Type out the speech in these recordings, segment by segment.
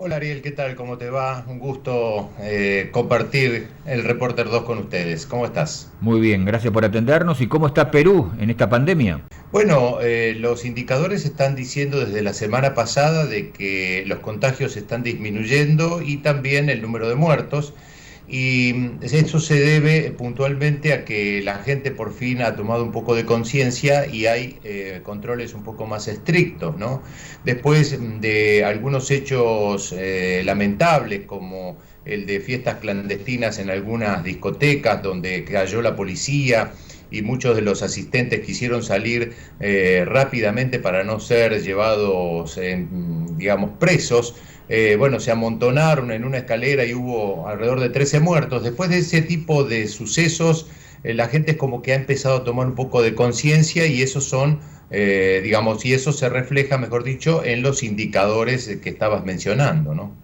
Hola Ariel, ¿qué tal? ¿Cómo te va? Un gusto compartir el Reporter 2 con ustedes. ¿Cómo estás? Muy bien, gracias por atendernos. ¿Y cómo está Perú en esta pandemia? Bueno, los indicadores están diciendo desde la semana pasada de que los contagios están disminuyendo y también el número de muertos. Y eso se debe puntualmente a que la gente por fin ha tomado un poco de conciencia y hay controles un poco más estrictos, ¿no? Después de algunos hechos lamentables como el de fiestas clandestinas en algunas discotecas donde cayó la policía y muchos de los asistentes quisieron salir rápidamente para no ser llevados, digamos, presos. Bueno, se amontonaron en una escalera y hubo alrededor de 13 muertos. Después de ese tipo de sucesos, la gente es como que ha empezado a tomar un poco de conciencia y esos son, digamos, y eso se refleja, mejor dicho, en los indicadores que estabas mencionando, ¿no?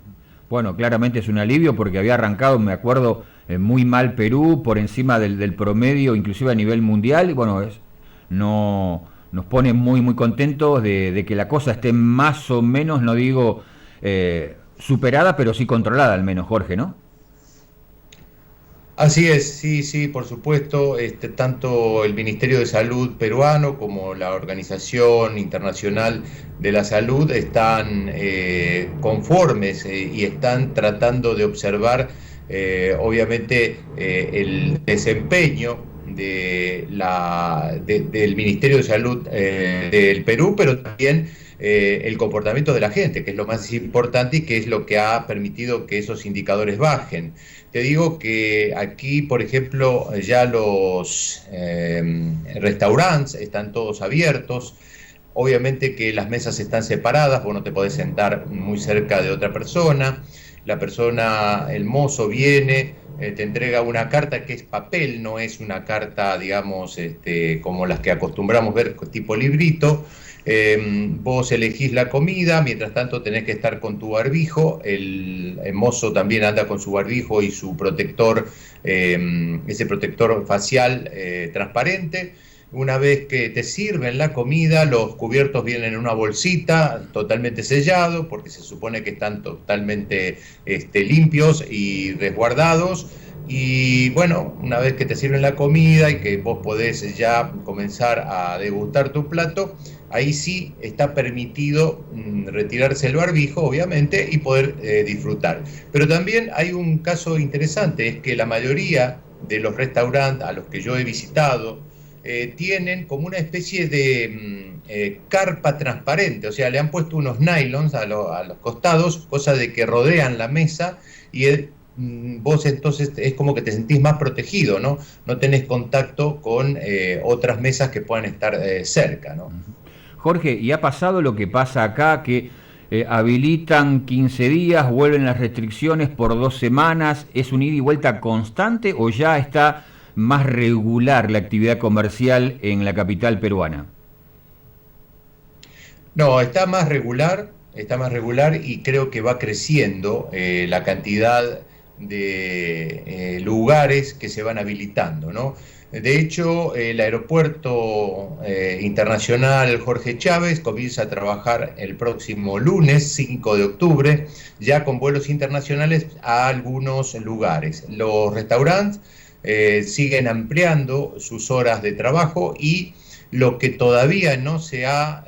Bueno, claramente es un alivio porque había arrancado, me acuerdo, muy mal Perú, por encima del promedio, inclusive a nivel mundial, y bueno, no, nos pone muy contentos de que la cosa esté más o menos, no digo superada, pero sí controlada al menos, Jorge, ¿no? Así es, sí, sí, por supuesto, tanto el Ministerio de Salud peruano como la Organización Internacional de la Salud están conformes y están tratando de observar, obviamente, el desempeño del Ministerio de Salud del Perú, pero también el comportamiento de la gente, que es lo más importante y que es lo que ha permitido que esos indicadores bajen. Te digo que aquí, por ejemplo, ya los restaurantes están todos abiertos. Obviamente que las mesas están separadas, vos no te podés sentar muy cerca de otra persona. La persona, el mozo viene, te entrega una carta que es papel, no es una carta, digamos, como las que acostumbramos ver, tipo librito. Vos elegís la comida, mientras tanto tenés que estar con tu barbijo, el mozo también anda con su barbijo y su protector, ese protector facial transparente. Una vez que te sirven la comida, los cubiertos vienen en una bolsita totalmente sellado, porque se supone que están totalmente limpios y resguardados. Y bueno, una vez que te sirven la comida y que vos podés ya comenzar a degustar tu plato, ahí sí está permitido retirarse el barbijo, obviamente, y poder disfrutar. Pero también hay un caso interesante, es que la mayoría de los restaurantes a los que yo he visitado tienen como una especie de carpa transparente, o sea, le han puesto unos nylons a los costados, cosa de que rodean la mesa y vos entonces es como que te sentís más protegido, ¿no? No tenés contacto con otras mesas que puedan estar cerca, ¿no? Jorge, ¿y ha pasado lo que pasa acá, que habilitan 15 días, vuelven las restricciones por 2 semanas? ¿Es un ida y vuelta constante o ya está más regular la actividad comercial en la capital peruana? No, está más regular y creo que va creciendo la cantidad de lugares que se van habilitando, ¿no? De hecho, el aeropuerto internacional Jorge Chávez comienza a trabajar el próximo lunes 5 de octubre, ya con vuelos internacionales a algunos lugares. Los restaurantes siguen ampliando sus horas de trabajo y lo que todavía no se ha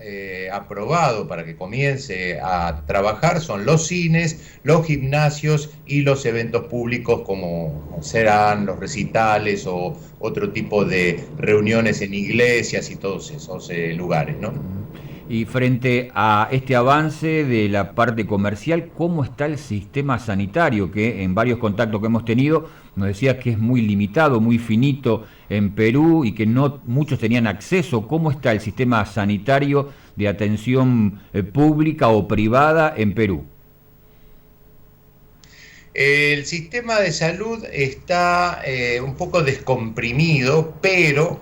aprobado para que comience a trabajar son los cines, los gimnasios y los eventos públicos como serán los recitales o otro tipo de reuniones en iglesias y todos esos lugares, ¿no? Y frente a este avance de la parte comercial, ¿cómo está el sistema sanitario? Que en varios contactos que hemos tenido nos decía que es muy limitado, muy finito en Perú y que no muchos tenían acceso. ¿Cómo está el sistema sanitario de atención pública o privada en Perú? El sistema de salud está un poco descomprimido, pero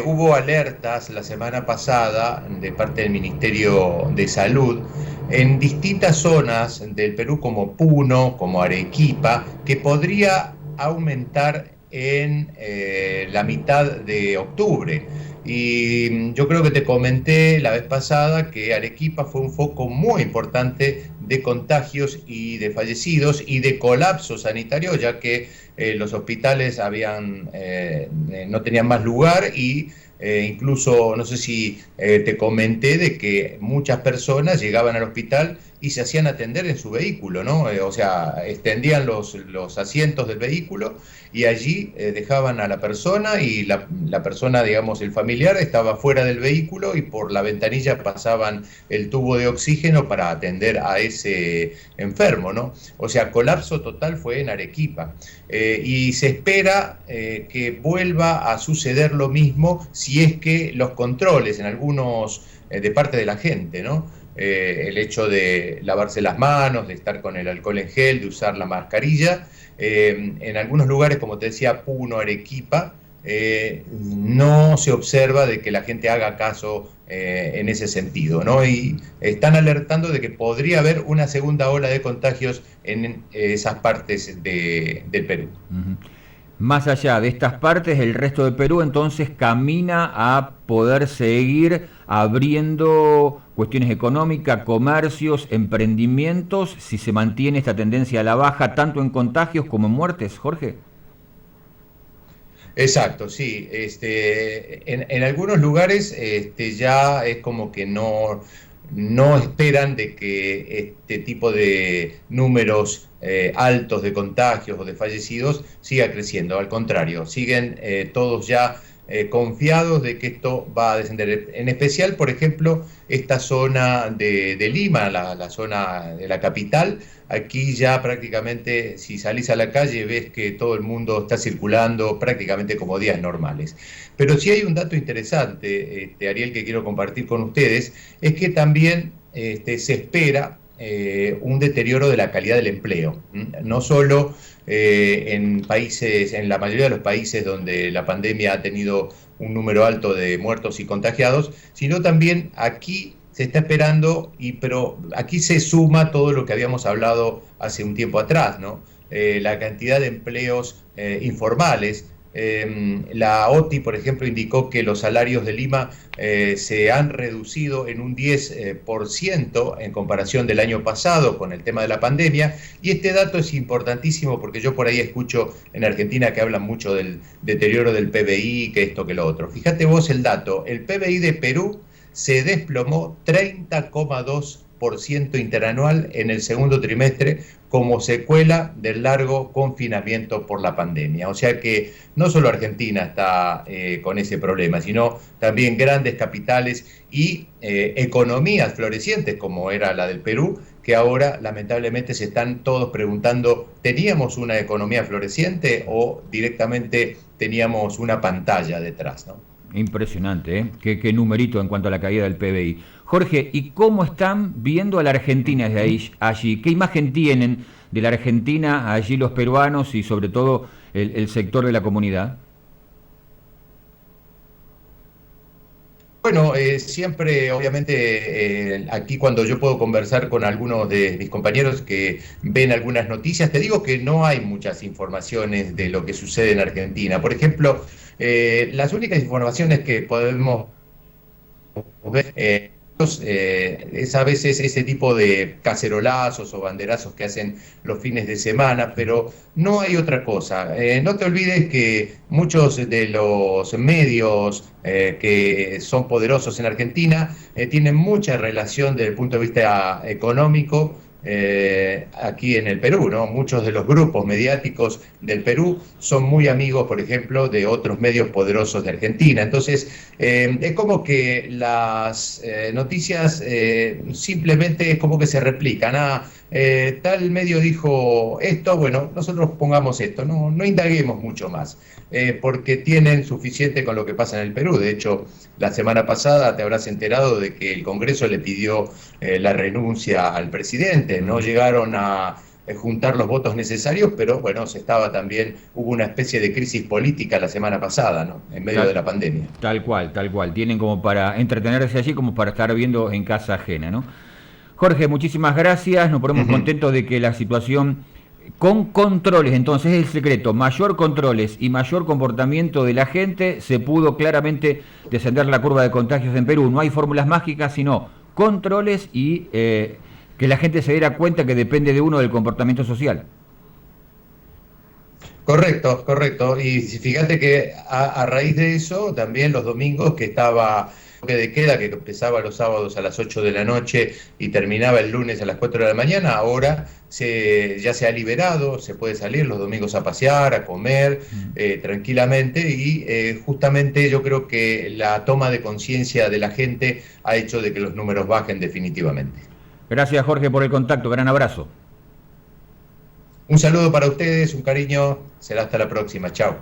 hubo alertas la semana pasada de parte del Ministerio de Salud en distintas zonas del Perú como Puno, como Arequipa, que podría aumentar en la mitad de octubre. Y yo creo que te comenté la vez pasada que Arequipa fue un foco muy importante de contagios y de fallecidos y de colapso sanitario, ya que los hospitales no tenían más lugar y incluso, no sé si te comenté de que muchas personas llegaban al hospital y se hacían atender en su vehículo, ¿no? O sea, extendían los asientos del vehículo y allí dejaban a la persona y la persona, digamos, el familiar estaba fuera del vehículo y por la ventanilla pasaban el tubo de oxígeno para atender a ese enfermo, ¿no? O sea, colapso total fue en Arequipa. Y se espera que vuelva a suceder lo mismo si es que los controles en algunos de parte de la gente, ¿no? El hecho de lavarse las manos, de estar con el alcohol en gel, de usar la mascarilla. En algunos lugares, como te decía, Puno, Arequipa, no se observa de que la gente haga caso en ese sentido, ¿no? Y están alertando de que podría haber una segunda ola de contagios en esas partes del Perú. Uh-huh. Más allá de estas partes, el resto de Perú entonces camina a poder seguir abriendo cuestiones económicas, comercios, emprendimientos, si se mantiene esta tendencia a la baja, tanto en contagios como en muertes, Jorge. Exacto, sí. En algunos lugares ya es como que no esperan de que este tipo de números altos de contagios o de fallecidos siga creciendo. Al contrario, siguen todos ya confiados de que esto va a descender. En especial, por ejemplo, esta zona de Lima, la zona de la capital. Aquí ya prácticamente, si salís a la calle, ves que todo el mundo está circulando prácticamente como días normales. Pero sí hay un dato interesante, Ariel, que quiero compartir con ustedes, es que también se espera un deterioro de la calidad del empleo. No solo en la mayoría de los países donde la pandemia ha tenido un número alto de muertos y contagiados, sino también aquí se está esperando, pero aquí se suma todo lo que habíamos hablado hace un tiempo atrás, ¿no? La cantidad de empleos informales. La OTI, por ejemplo, indicó que los salarios de Lima se han reducido en un 10% en comparación del año pasado con el tema de la pandemia, y este dato es importantísimo porque yo por ahí escucho en Argentina que hablan mucho del deterioro del PBI, que esto, que lo otro. Fíjate vos el dato, el PBI de Perú se desplomó 30,2% interanual en el segundo trimestre como secuela del largo confinamiento por la pandemia. O sea que no solo Argentina está con ese problema, sino también grandes capitales y economías florecientes como era la del Perú, que ahora lamentablemente se están todos preguntando, ¿teníamos una economía floreciente o directamente teníamos una pantalla detrás, ¿no? Impresionante, ¿eh? Qué numerito en cuanto a la caída del PBI. Jorge, ¿y cómo están viendo a la Argentina desde ahí, allí? ¿Qué imagen tienen de la Argentina allí los peruanos y sobre todo el sector de la comunidad? Bueno, siempre, obviamente, aquí cuando yo puedo conversar con algunos de mis compañeros que ven algunas noticias, te digo que no hay muchas informaciones de lo que sucede en Argentina. Por ejemplo, las únicas informaciones que podemos ver es a veces ese tipo de cacerolazos o banderazos que hacen los fines de semana, pero no hay otra cosa. No te olvides que muchos de los medios que son poderosos en Argentina tienen mucha relación desde el punto de vista económico aquí en el Perú, ¿no? Muchos de los grupos mediáticos del Perú son muy amigos, por ejemplo, de otros medios poderosos de Argentina. Entonces, es como que las noticias simplemente es como que se replican. Tal medio dijo esto, bueno, nosotros pongamos esto, no indaguemos mucho más, porque tienen suficiente con lo que pasa en el Perú. De hecho, la semana pasada te habrás enterado de que el Congreso le pidió la renuncia al presidente. No llegaron a juntar los votos necesarios, pero bueno, hubo una especie de crisis política la semana pasada, ¿no? En medio de la pandemia. Tal cual, tal cual. Tienen como para entretenerse allí como para estar viendo en casa ajena, ¿no? Jorge, muchísimas gracias. Nos ponemos contentos de que la situación Con controles, entonces es el secreto, mayor controles y mayor comportamiento de la gente, se pudo claramente descender la curva de contagios en Perú. No hay fórmulas mágicas, sino controles y que la gente se diera cuenta que depende de uno del comportamiento social. Correcto, correcto. Y fíjate que a raíz de eso, también los domingos que estaba toque de queda, que empezaba los sábados a las 8 de la noche y terminaba el lunes a las 4 de la mañana, ahora ya se ha liberado, se puede salir los domingos a pasear, a comer tranquilamente y justamente yo creo que la toma de conciencia de la gente ha hecho de que los números bajen definitivamente. Gracias Jorge por el contacto, gran abrazo. Un saludo para ustedes, un cariño, será hasta la próxima, chao.